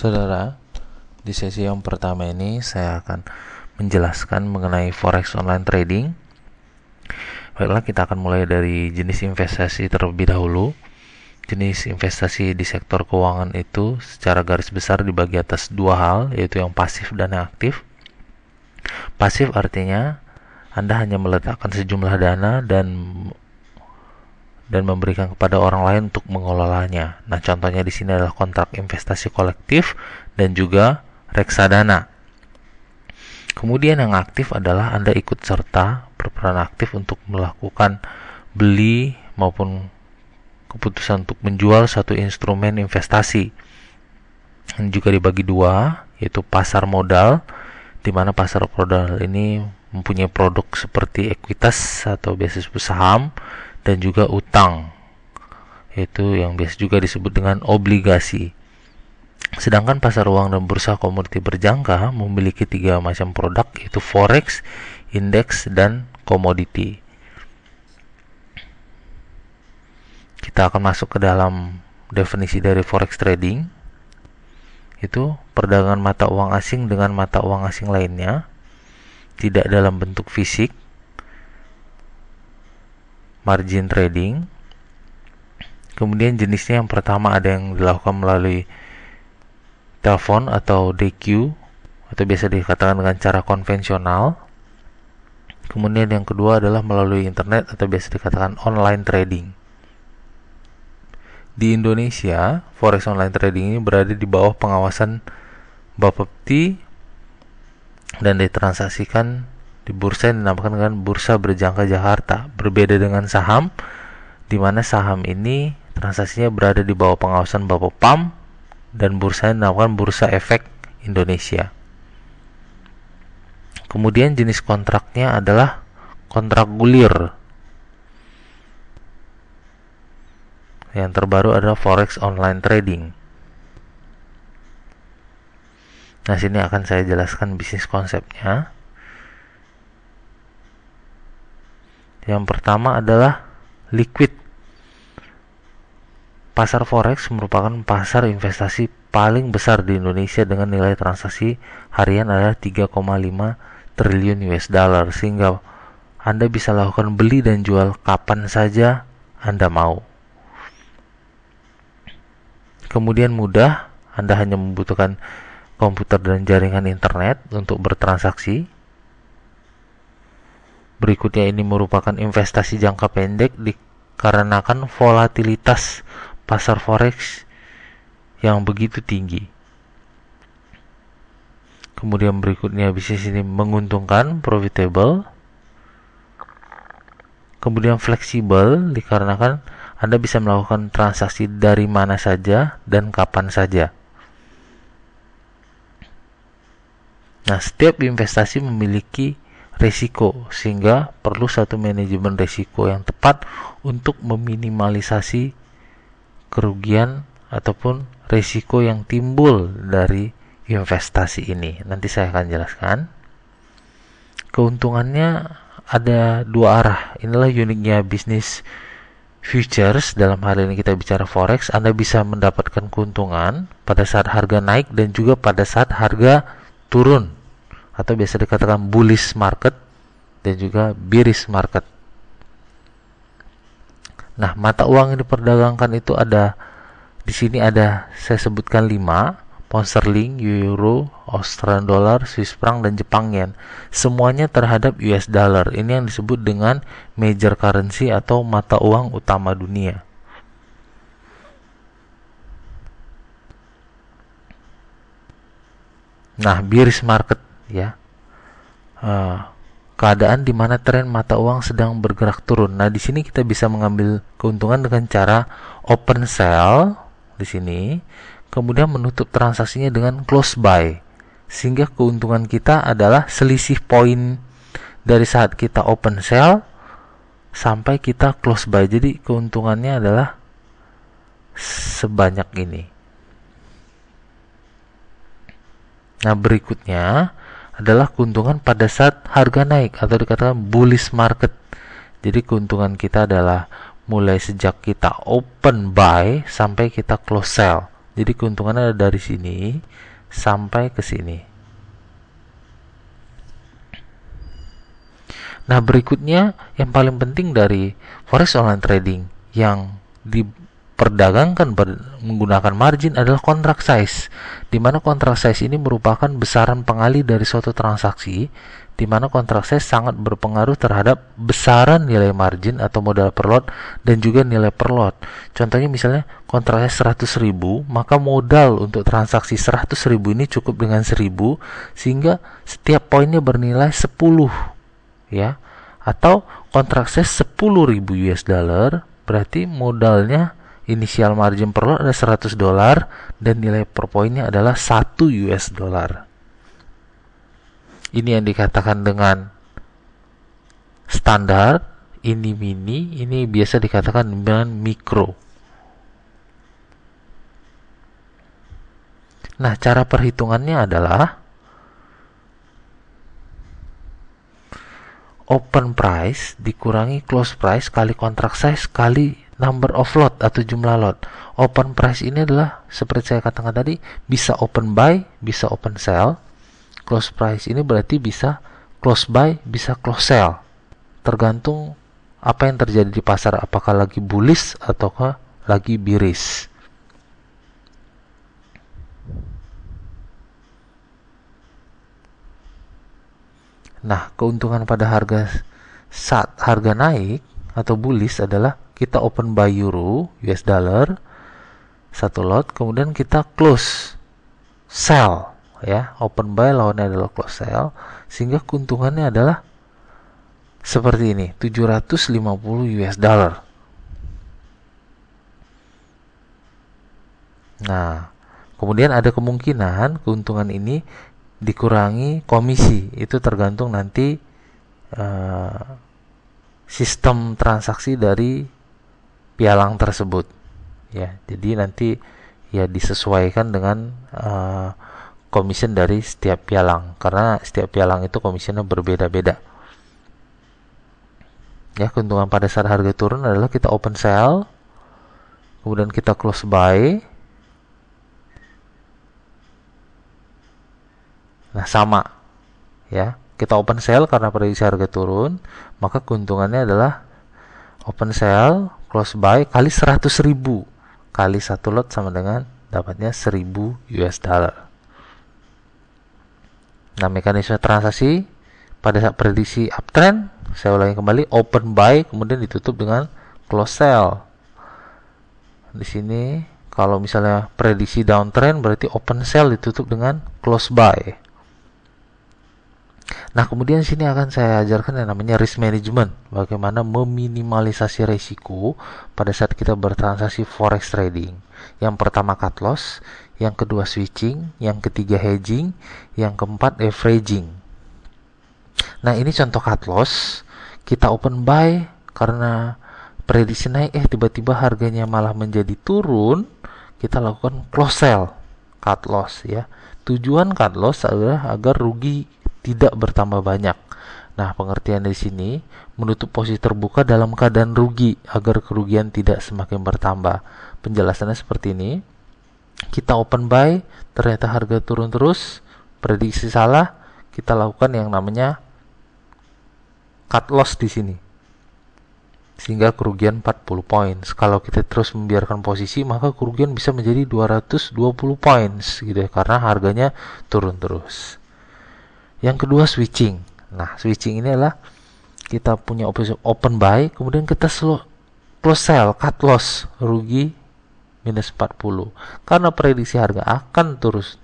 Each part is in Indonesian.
Saudara, di sesi yang pertama ini saya akan menjelaskan mengenai forex online trading. Baiklah, kita akan mulai dari jenis investasi terlebih dahulu. Jenis investasi di sektor keuangan itu secara garis besar dibagi atas dua hal, yaitu yang pasif dan yang aktif. Pasif artinya Anda hanya meletakkan sejumlah dana dan memberikan kepada orang lain untuk mengelolanya. Nah, contohnya di sini adalah kontrak investasi kolektif dan juga reksadana. Kemudian yang aktif adalah Anda ikut serta berperan aktif untuk melakukan beli maupun keputusan untuk menjual satu instrumen investasi. Ini juga dibagi dua, yaitu pasar modal, di mana pasar modal ini mempunyai produk seperti ekuitas atau beasiswa saham, dan juga utang, yaitu yang biasa juga disebut dengan obligasi. Sedangkan pasar uang dan bursa komoditi berjangka memiliki tiga macam produk, yaitu forex, indeks, dan komoditi. Kita akan masuk ke dalam definisi dari forex trading, itu perdagangan mata uang asing dengan mata uang asing lainnya, tidak dalam bentuk fisik. Margin trading. Kemudian jenisnya yang pertama ada yang dilakukan melalui telepon atau DQ, atau biasa dikatakan dengan cara konvensional. Kemudian yang kedua adalah melalui internet atau biasa dikatakan online trading. Di Indonesia, forex online trading ini berada di bawah pengawasan Bapepti dan ditransaksikan di bursa yang dinamakan dengan Bursa Berjangka Jakarta. Berbeda dengan saham, di mana saham ini transaksinya berada di bawah pengawasan Bapepam dan bursa yang dinamakan Bursa Efek Indonesia. Kemudian jenis kontraknya adalah kontrak gulir. Yang terbaru adalah forex online trading. Nah, sini akan saya jelaskan bisnis konsepnya. Yang pertama adalah liquid. Pasar forex merupakan pasar investasi paling besar di Indonesia dengan nilai transaksi harian adalah 3,5 triliun US dollar, sehingga Anda bisa lakukan beli dan jual kapan saja Anda mau. Kemudian mudah, Anda hanya membutuhkan komputer dan jaringan internet untuk bertransaksi. Berikutnya ini merupakan investasi jangka pendek dikarenakan volatilitas pasar forex yang begitu tinggi. Kemudian berikutnya bisnis ini menguntungkan, profitable. Kemudian fleksibel dikarenakan Anda bisa melakukan transaksi dari mana saja dan kapan saja. Nah, setiap investasi memiliki resiko, sehingga perlu satu manajemen resiko yang tepat untuk meminimalisasi kerugian ataupun resiko yang timbul dari investasi ini. Nanti saya akan jelaskan. Keuntungannya ada dua arah. Inilah uniknya bisnis futures. Dalam hal ini kita bicara forex. Anda bisa mendapatkan keuntungan pada saat harga naik dan juga pada saat harga turun, atau biasa dikatakan bullish market dan juga bearish market. Nah, mata uang yang diperdagangkan itu ada di sini, ada saya sebutkan 5: pound sterling, euro, Australian dollar, Swiss franc, dan Jepang yen. Semuanya terhadap US dollar. Ini yang disebut dengan major currency atau mata uang utama dunia. Nah, bearish market ya, keadaan di mana tren mata uang sedang bergerak turun. Nah, di sini kita bisa mengambil keuntungan dengan cara open sell di sini, kemudian menutup transaksinya dengan close buy, sehingga keuntungan kita adalah selisih poin dari saat kita open sell sampai kita close buy. Jadi keuntungannya adalah sebanyak ini. Nah, berikutnya adalah keuntungan pada saat harga naik atau dikatakan bullish market. Jadi keuntungan kita adalah mulai sejak kita open buy sampai kita close sell. Jadi keuntungannya dari sini sampai ke sini. Nah, berikutnya yang paling penting dari forex online trading yang diperdagangkan menggunakan margin adalah kontrak size, di mana kontrak size ini merupakan besaran pengali dari suatu transaksi, di mana kontrak size sangat berpengaruh terhadap besaran nilai margin atau modal per lot dan juga nilai per lot. Contohnya misalnya kontraknya 100.000, maka modal untuk transaksi 100.000 ini cukup dengan 1.000, sehingga setiap poinnya bernilai 10, ya. Atau kontrak size 10.000 US dollar, berarti modalnya inisial margin per lot ada $100 dan nilai per poinnya adalah 1 US dollar. Ini yang dikatakan dengan standar, ini mini, ini biasa dikatakan dengan mikro. Nah, cara perhitungannya adalah open price dikurangi close price kali kontrak size kali number of lot atau jumlah lot. Open price ini adalah seperti saya katakan tadi, bisa open buy, bisa open sell. Close price ini berarti bisa close buy, bisa close sell. Tergantung apa yang terjadi di pasar, apakah lagi bullish ataukah lagi bearish. Nah, keuntungan pada saat harga naik atau bullish adalah kita open buy euro US dollar satu lot, kemudian kita close sell, ya. Open buy lawannya adalah close sell, sehingga keuntungannya adalah seperti ini, 750 US dollar. Nah, kemudian ada kemungkinan keuntungan ini dikurangi komisi, itu tergantung nanti sistem transaksi dari pialang tersebut, ya. Jadi nanti ya disesuaikan dengan commission dari setiap pialang, karena setiap pialang itu commissionnya berbeda-beda. Ya, keuntungan pada saat harga turun adalah kita open sell, kemudian kita close buy. Nah, sama, ya. Kita open sell karena prediksi harga turun, maka keuntungannya adalah open sell close buy kali 100.000 kali satu lot sama dengan dapatnya 1.000 US dollar. Nah, mekanisme transaksi pada saat prediksi uptrend, saya ulangi kembali, open buy kemudian ditutup dengan close sell. Di sini kalau misalnya prediksi downtrend berarti open sell ditutup dengan close buy. Nah, kemudian sini akan saya ajarkan yang namanya risk management, bagaimana meminimalisasi risiko pada saat kita bertransaksi forex trading. Yang pertama cut loss, yang kedua switching, yang ketiga hedging, yang keempat averaging. Nah, ini contoh cut loss, kita open buy karena prediksi naik, tiba-tiba harganya malah menjadi turun, kita lakukan close sell, cut loss, ya. Tujuan cut loss adalah agar rugi tidak bertambah banyak. Nah, pengertian di sini menutup posisi terbuka dalam keadaan rugi agar kerugian tidak semakin bertambah. Penjelasannya seperti ini. Kita open buy, ternyata harga turun terus, prediksi salah, kita lakukan yang namanya cut loss di sini. Sehingga kerugian 40 points. Kalau kita terus membiarkan posisi, maka kerugian bisa menjadi 220 points gitu ya, karena harganya turun terus. Yang kedua switching. Nah, switching ini adalah kita punya open buy, kemudian kita close sell, cut loss, rugi minus 40. Karena prediksi harga akan terus,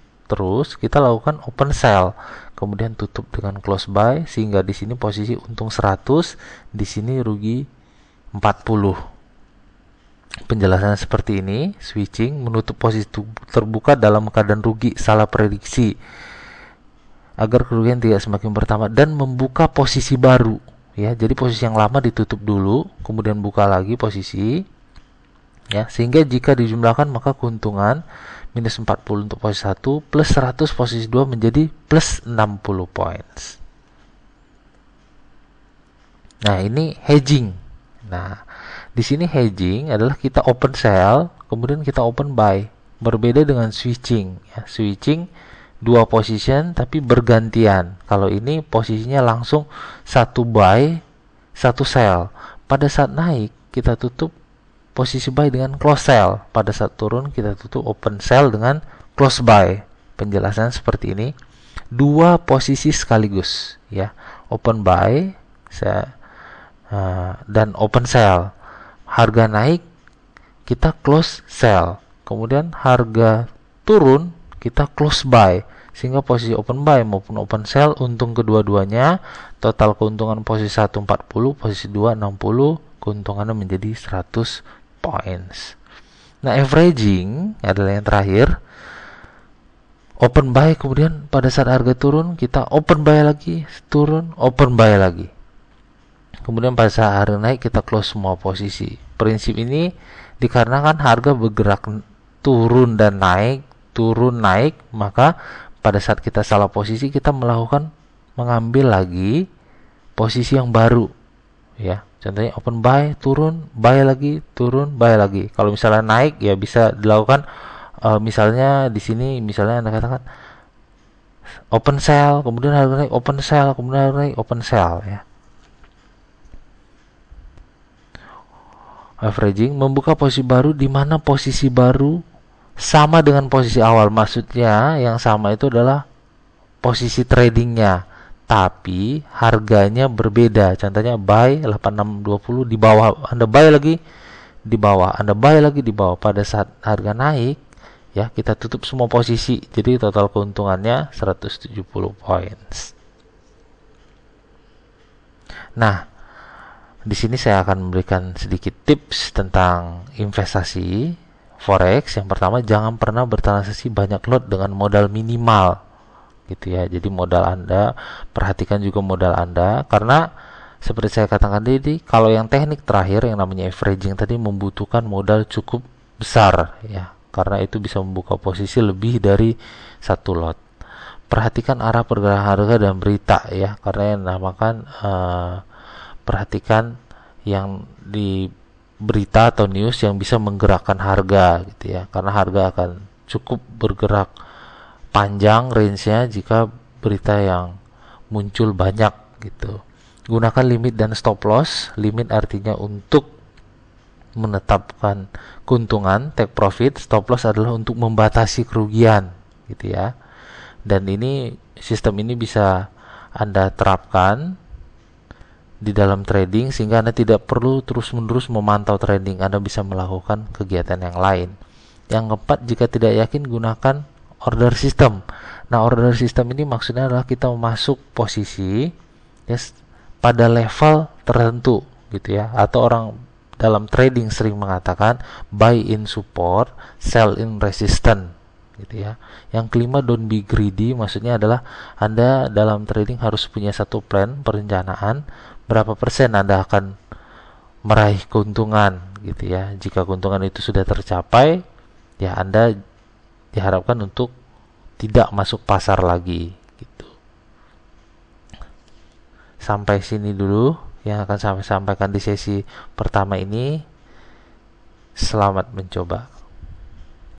kita lakukan open sell, kemudian tutup dengan close buy, sehingga di sini posisi untung 100, di sini rugi 40. Penjelasannya seperti ini. Switching menutup posisi terbuka dalam keadaan rugi, salah prediksi, agar kerugian tidak semakin bertambah, dan membuka posisi baru, ya. Jadi posisi yang lama ditutup dulu, kemudian buka lagi posisi, ya, sehingga jika dijumlahkan maka keuntungan minus 40 untuk posisi 1 plus 100 posisi 2 menjadi plus 60 points. Nah, ini hedging. Nah, di sini hedging adalah kita open sell, kemudian kita open buy. Berbeda dengan switching ya. Switching dua position tapi bergantian. Kalau ini posisinya langsung satu buy, satu sell. Pada saat naik kita tutup posisi buy dengan close sell. Pada saat turun kita tutup open sell dengan close buy. Penjelasan seperti ini. Dua posisi sekaligus ya. Open buy dan open sell. Harga naik kita close sell. Kemudian harga turun kita close buy, sehingga posisi open buy maupun open sell untung kedua-duanya. Total keuntungan posisi 1 40, posisi 2 60, keuntungannya menjadi 100 points. Nah, averaging adalah yang terakhir. Open buy, kemudian pada saat harga turun kita open buy lagi, turun open buy lagi. Kemudian pada saat harga naik kita close semua posisi. Prinsip ini dikarenakan harga bergerak turun dan naik, turun naik, maka pada saat kita salah posisi kita mengambil lagi posisi yang baru ya. Contohnya open buy, turun, buy lagi, turun, buy lagi. Kalau misalnya naik ya bisa dilakukan misalnya di sini misalnya Anda katakan open sell, kemudian harga naik open sell, kemudian harga naik open sell ya. Averaging membuka posisi baru di mana posisi baru sama dengan posisi awal. Maksudnya yang sama itu adalah posisi tradingnya, tapi harganya berbeda. Contohnya buy 8620 di bawah, Anda buy lagi di bawah, Anda buy lagi di bawah. Pada saat harga naik ya kita tutup semua posisi. Jadi total keuntungannya 170 points. Nah, di sini saya akan memberikan sedikit tips tentang investasi forex. Yang pertama, jangan pernah bertransaksi banyak lot dengan modal minimal, gitu ya. Jadi modal Anda, perhatikan juga modal Anda, karena seperti saya katakan tadi, kalau yang teknik terakhir yang namanya averaging tadi membutuhkan modal cukup besar, ya, karena itu bisa membuka posisi lebih dari satu lot. Perhatikan arah pergerakan harga dan berita, ya, karena yang dinamakan perhatikan yang di berita atau news yang bisa menggerakkan harga, gitu ya, karena harga akan cukup bergerak panjang range-nya jika berita yang muncul banyak, gitu. Gunakan limit dan stop loss. Limit artinya untuk menetapkan keuntungan, take profit. Stop loss adalah untuk membatasi kerugian, gitu ya. Dan ini sistem ini bisa Anda terapkan di dalam trading sehingga Anda tidak perlu terus-menerus memantau trading. Anda bisa melakukan kegiatan yang lain. Yang keempat, jika tidak yakin gunakan order system. Nah, order system ini maksudnya adalah kita masuk posisi pada level tertentu, gitu ya. Atau orang dalam trading sering mengatakan buy in support, sell in resistance, gitu ya. Yang kelima, don't be greedy, maksudnya adalah Anda dalam trading harus punya satu plan, perencanaan berapa persen Anda akan meraih keuntungan, gitu ya. Jika keuntungan itu sudah tercapai, ya Anda diharapkan untuk tidak masuk pasar lagi, gitu. Sampai sini dulu yang akan saya sampaikan di sesi pertama ini. Selamat mencoba.